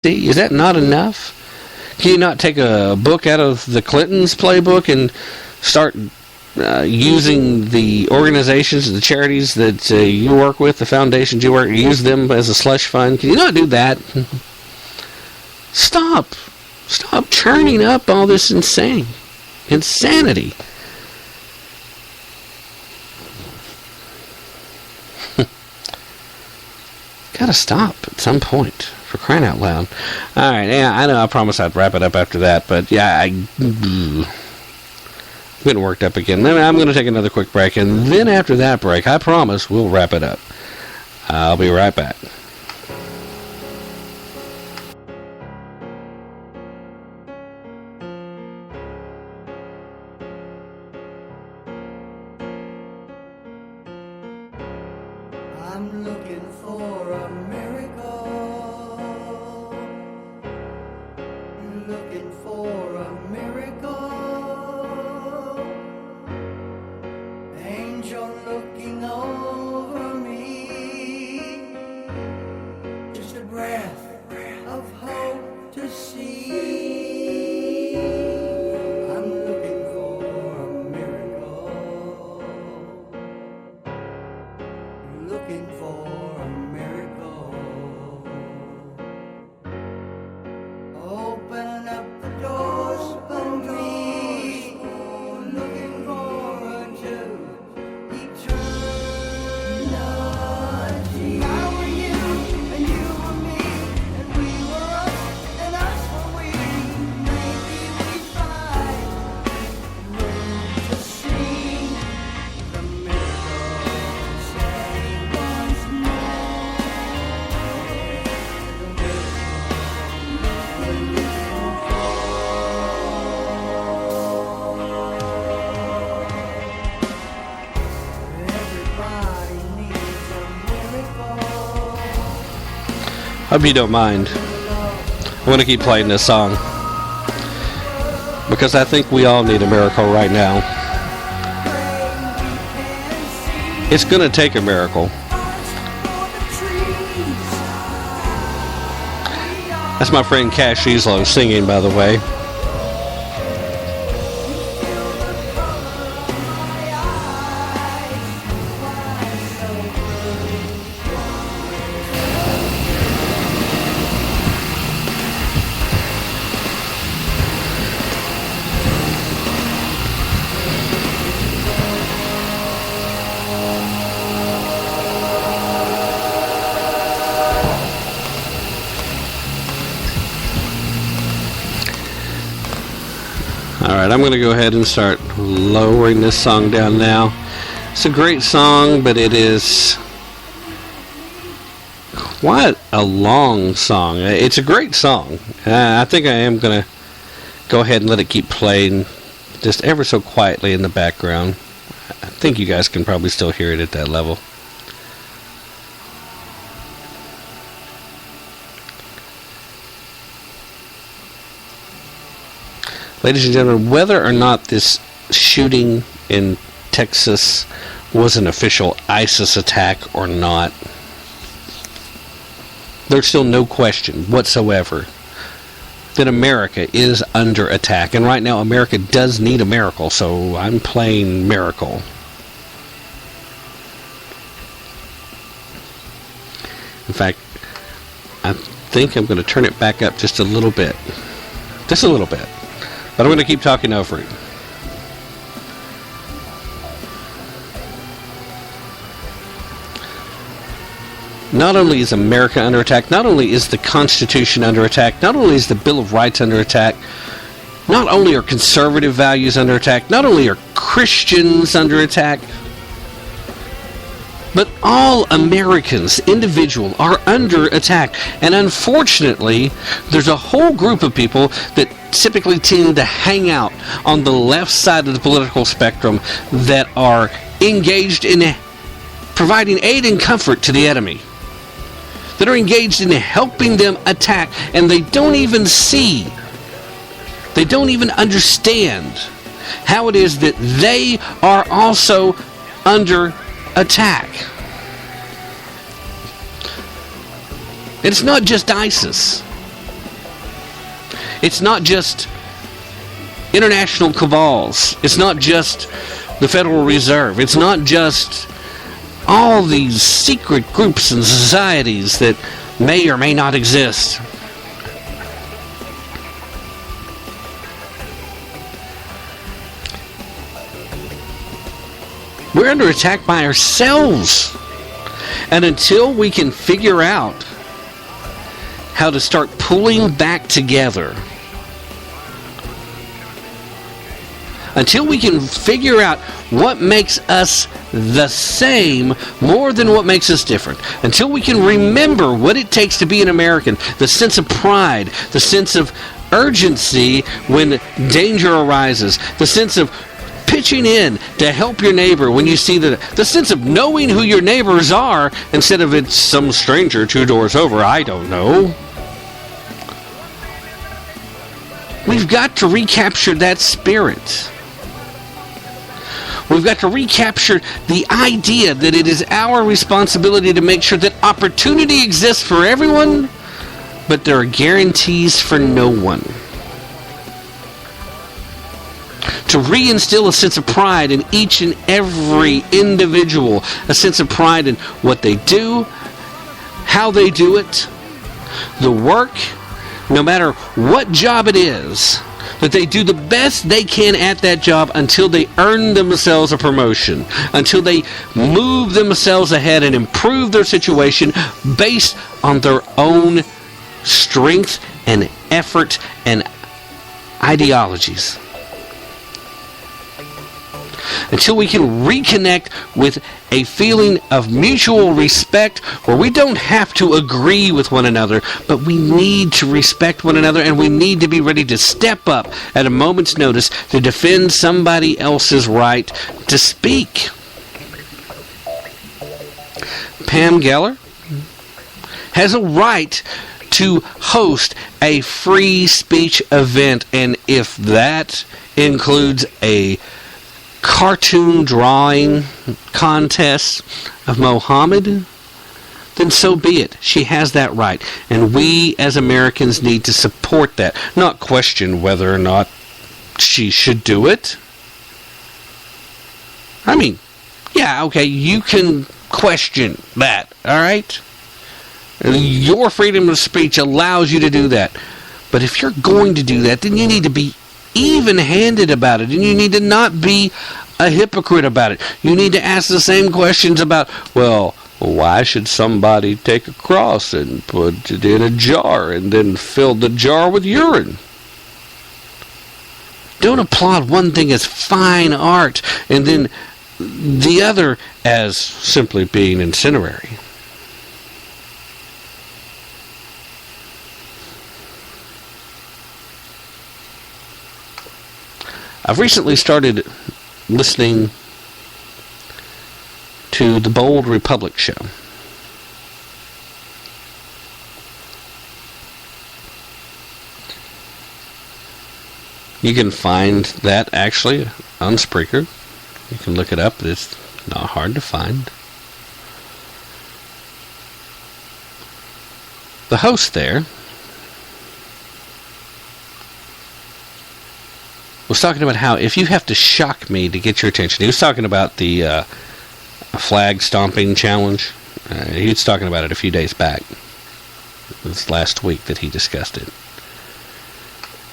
Is that not enough? Can you not take a book out of the Clintons' playbook and start using the organizations, the charities that you work with, the foundations you work, use them as a slush fund? Can you not do that? Stop churning up all this insanity. Gotta stop at some point, for crying out loud. Alright, yeah, I know I promised I'd wrap it up after that, but yeah, I'm getting worked up again. I'm going to take another quick break, and then after that break, I promise we'll wrap it up. I'll be right back. I'm looking for a miracle. Looking for a miracle. Angel looking over me. Just a breath of hope to see. I'm looking for a miracle. Looking for a miracle. Open up the doors for me. Looking forward to eternity. I were you, and you were me, and we were us, and us were we. Maybe we find room to see the miracle. Say once more, the miracle we're looking for. Everybody needs a miracle. Hope you don't mind. I want to keep playing this song because I think we all need a miracle right now. It's going to take a miracle. That's my friend Cash Eslo singing, by the way. Alright, I'm going to go ahead and start lowering this song down now. It's a great song, but it is quite a long song. It's a great song. I think I am going to go ahead and let it keep playing just ever so quietly in the background. I think you guys can probably still hear it at that level. Ladies and gentlemen, whether or not this shooting in Texas was an official ISIS attack or not, there's still no question whatsoever that America is under attack. And right now, America does need a miracle, so I'm playing Miracle. In fact, I think I'm going to turn it back up just a little bit. Just a little bit. But I'm going to keep talking over it. Not only is America under attack, not only is the Constitution under attack, not only is the Bill of Rights under attack, not only are conservative values under attack, not only are Christians under attack, but all Americans, individual, are under attack. And unfortunately, there's a whole group of people that typically tend to hang out on the left side of the political spectrum that are engaged in providing aid and comfort to the enemy, that are engaged in helping them attack, and they don't even see, they don't even understand how it is that they are also under attack. It's not just ISIS. It's not just international cabals. It's not just the Federal Reserve. It's not just all these secret groups and societies that may or may not exist. We're under attack by ourselves. And until we can figure out how to start pulling back together, until we can figure out what makes us the same more than what makes us different, until we can remember what it takes to be an American, the sense of pride, the sense of urgency when danger arises, the sense of pitching in to help your neighbor when you see the sense of knowing who your neighbors are instead of it's some stranger 2 doors over, I don't know. We've got to recapture that spirit. We've got to recapture the idea that it is our responsibility to make sure that opportunity exists for everyone, but there are guarantees for no one. To reinstill a sense of pride in each and every individual, a sense of pride in what they do, how they do it, the work, no matter what job it is, that they do the best they can at that job until they earn themselves a promotion, until they move themselves ahead and improve their situation based on their own strength and effort and ideologies. Until we can reconnect with a feeling of mutual respect where we don't have to agree with one another, but we need to respect one another, and we need to be ready to step up at a moment's notice to defend somebody else's right to speak. Pam Geller has a right to host a free speech event, and if that includes a cartoon drawing contest of Mohammed, then so be it. She has that right. And we as Americans need to support that, not question whether or not she should do it. I mean, yeah, okay, you can question that, alright? Your freedom of speech allows you to do that. But if you're going to do that, then you need to be even-handed about it, and you need to not be a hypocrite about it. You need to ask the same questions about, well, why should somebody take a cross and put it in a jar and then fill the jar with urine? Don't applaud one thing as fine art and then the other as simply being incendiary. I've recently started listening to the Bold Republic show. You can find that actually on Spreaker. You can look it up. It's not hard to find. The host there was talking about how if you have to shock me to get your attention, he was talking about the flag stomping challenge. He was talking about it a few days back. It was last week that he discussed it.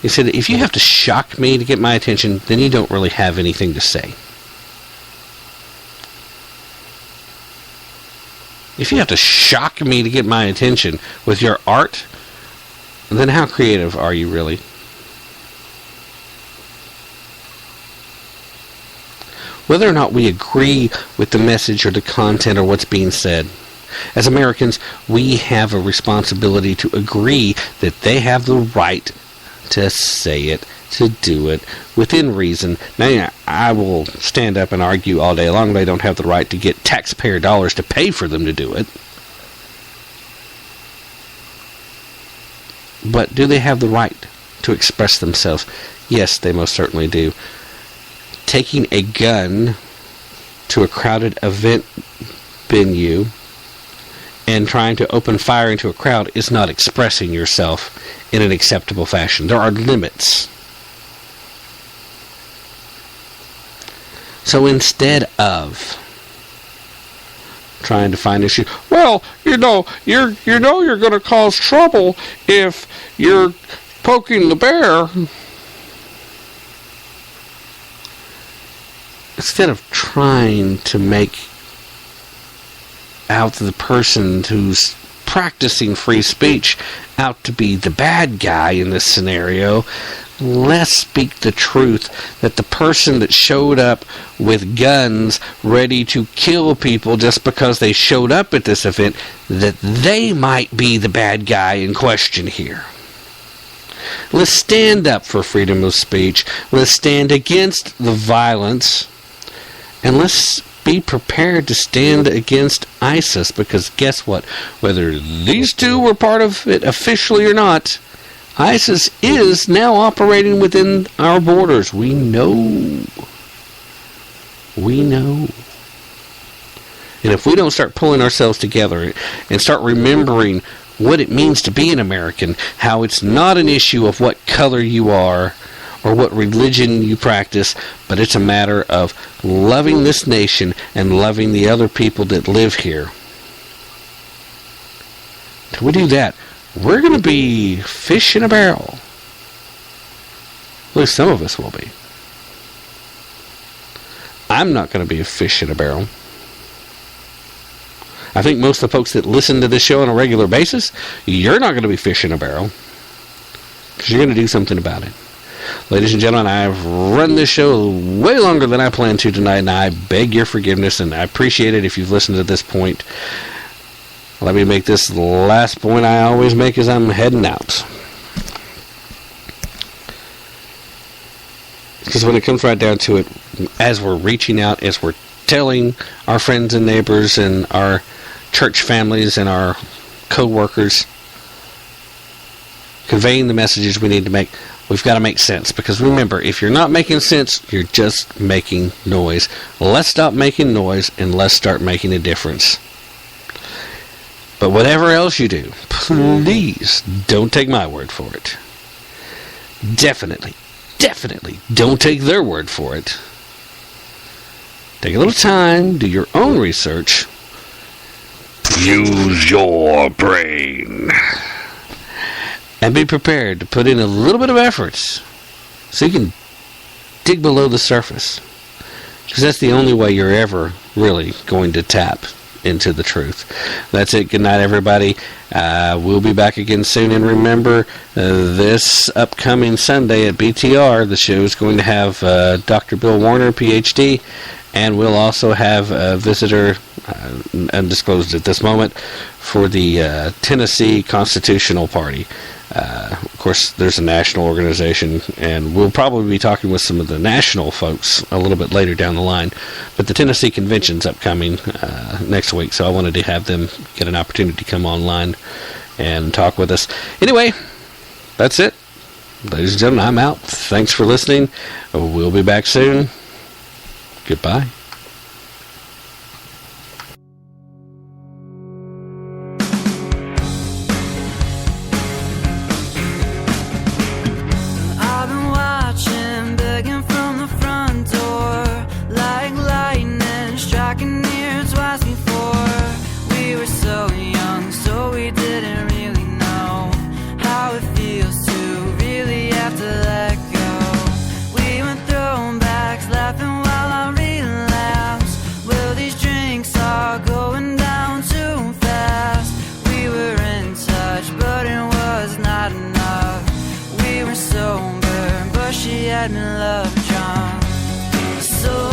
He said, if you have to shock me to get my attention, then you don't really have anything to say. If you have to shock me to get my attention with your art, then how creative are you really? Whether or not we agree with the message or the content or what's being said, as Americans, we have a responsibility to agree that they have the right to say it, to do it, within reason. Now, yeah, I will stand up and argue all day long they don't have the right to get taxpayer dollars to pay for them to do it. But do they have the right to express themselves? Yes, they most certainly do. Taking a gun to a crowded event venue and trying to open fire into a crowd is not expressing yourself in an acceptable fashion. There are limits. So instead of trying to find issues, well, you're going to cause trouble if you're poking the bear. Instead of trying to make out the person who's practicing free speech out to be the bad guy in this scenario, let's speak the truth that the person that showed up with guns ready to kill people just because they showed up at this event, that they might be the bad guy in question here. Let's stand up for freedom of speech. Let's stand against the violence. And let's be prepared to stand against ISIS, because guess what? Whether these two were part of it officially or not, ISIS is now operating within our borders. We know. We know. And if we don't start pulling ourselves together and start remembering what it means to be an American, how it's not an issue of what color you are or what religion you practice, but it's a matter of loving this nation and loving the other people that live here. Till we do that, we're going to be fish in a barrel. At least some of us will be. I'm not going to be a fish in a barrel. I think most of the folks that listen to this show on a regular basis, you're not going to be fish in a barrel, because you're going to do something about it. Ladies and gentlemen, I've run this show way longer than I planned to tonight, and I beg your forgiveness, and I appreciate it if you've listened to this point. Let me make this the last point I always make as I'm heading out. Because when it comes right down to it, as we're reaching out, as we're telling our friends and neighbors and our church families and our co-workers, conveying the messages we need to make, we've got to make sense. Because remember, if you're not making sense, you're just making noise. Let's stop making noise and let's start making a difference. But whatever else you do, please don't take my word for it. Definitely don't take their word for it. Take a little time, do your own research. Use your brain. And be prepared to put in a little bit of effort so you can dig below the surface. Because that's the only way you're ever really going to tap into the truth. That's it. Good night, everybody. We'll be back again soon. And remember, this upcoming Sunday at BTR, the show is going to have Dr. Bill Warner, PhD, and we'll also have a visitor, undisclosed at this moment, for the Tennessee Constitutional Party. Of course, there's a national organization, and we'll probably be talking with some of the national folks a little bit later down the line. But the Tennessee Convention's upcoming next week, so I wanted to have them get an opportunity to come online and talk with us. Anyway, that's it. Ladies and gentlemen, I'm out. Thanks for listening. We'll be back soon. Goodbye. Love John. So